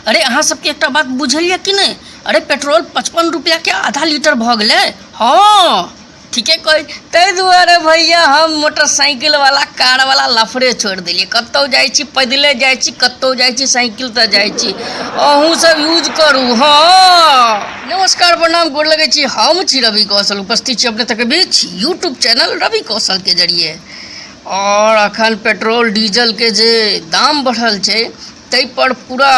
अरे अहाँ सबके एक बात बुझलिए कि नहीं? अरे पेट्रोल 55 रुपया के आधा लीटर भ गए। हाँ ठीके कही। ताहि दुआरे भैया हम मोटरसाइकिल वाला कार वाला लफड़े छोड़ दिलिए। कतौ जाइ छी पैदले जाइ छी, कतौ जाइ छी साइकिल तऽ जाइ छी। अहूँ सब यूज करू। हाँ नमस्कार प्रणाम गोर लगै छी। हम छी रवि कौशल, उपस्थित छी अपने तक बीच यूट्यूब चैनल रवि कौशल के जरिए। और अखन पेट्रोल डीजल के जे दाम बढ़ल छै ताहि पर पूरा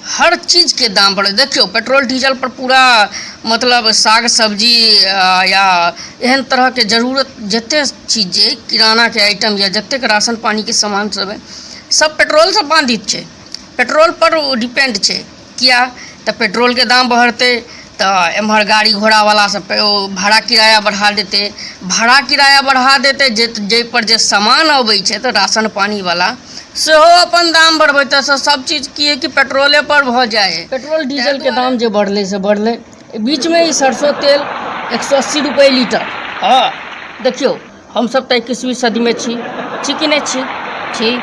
हर चीज़ के दाम बढ़े। देखियो पेट्रोल डीजल पर पूरा मतलब साग सब्जी या एहन तरह के जरूरत जते चीज़ जे किराना के आइटम या जतेक राशन पानी के सामान सब है सब पेट्रोल से बाधित छै, पेट्रोल पर डिपेंड छै। किया तऽ पेट्रोल के दाम बढ़ते तऽ एम्हर गाड़ी घोड़ा वाला सब भाड़ा किराया बढ़ा देते, भाड़ा किराया बढ़ा देते जे पर जे सामान अबै छै तऽ राशन पानी वाला सेहो अपन दाम बढ़बैते से सब चीज़ की है कि पेट्रोले पर भ जाए। पेट्रोल डीजल के दाम जे बढ़ले से बढ़ले। बीच में ही सरसों तेल 180 रुपये लीटर। हाँ देखियो हम सब तो 21वीं सदी में छी कि नहीं छी।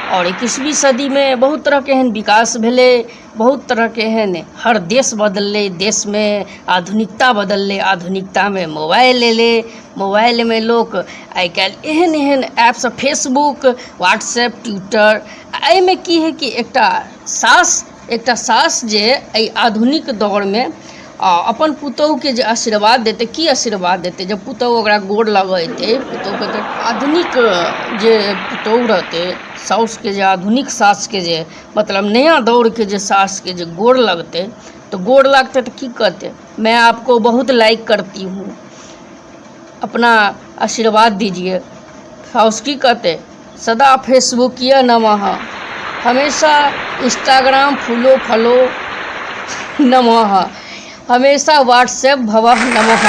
और 21वीं सदी में बहुत तरह के एहन विकास भेले, बहुत तरह के एहन हर देश बदलले, देश में आधुनिकता बदलले, आधुनिकता में मोबाइल एले, मोबाइल में लोग आई काल एहन एहन ऐप सब फेसबुक व्हाट्सएप ट्विटर में की है कि एकटा सास जे एहि आधुनिक दौर में अपन पुतोह के जे आशीर्वाद देते, की आशीर्वाद देते जब पुतोह ओकरा गोर लगेते, पुतोह के आधुनिक जे पुतोह रहते सास के जे आधुनिक सास के जे मतलब नया दौर के जे सास के जे गोर लगते तो गोर लगते तो की कहते, मैं आपको बहुत लाइक करती हूँ, अपना आशीर्वाद दीजिए। सास की कहते, सदा फेसबुकिया नमः, हमेशा इंस्टाग्राम फॉलो नमः, हमेशा व्हाट्सएप भवः नमः।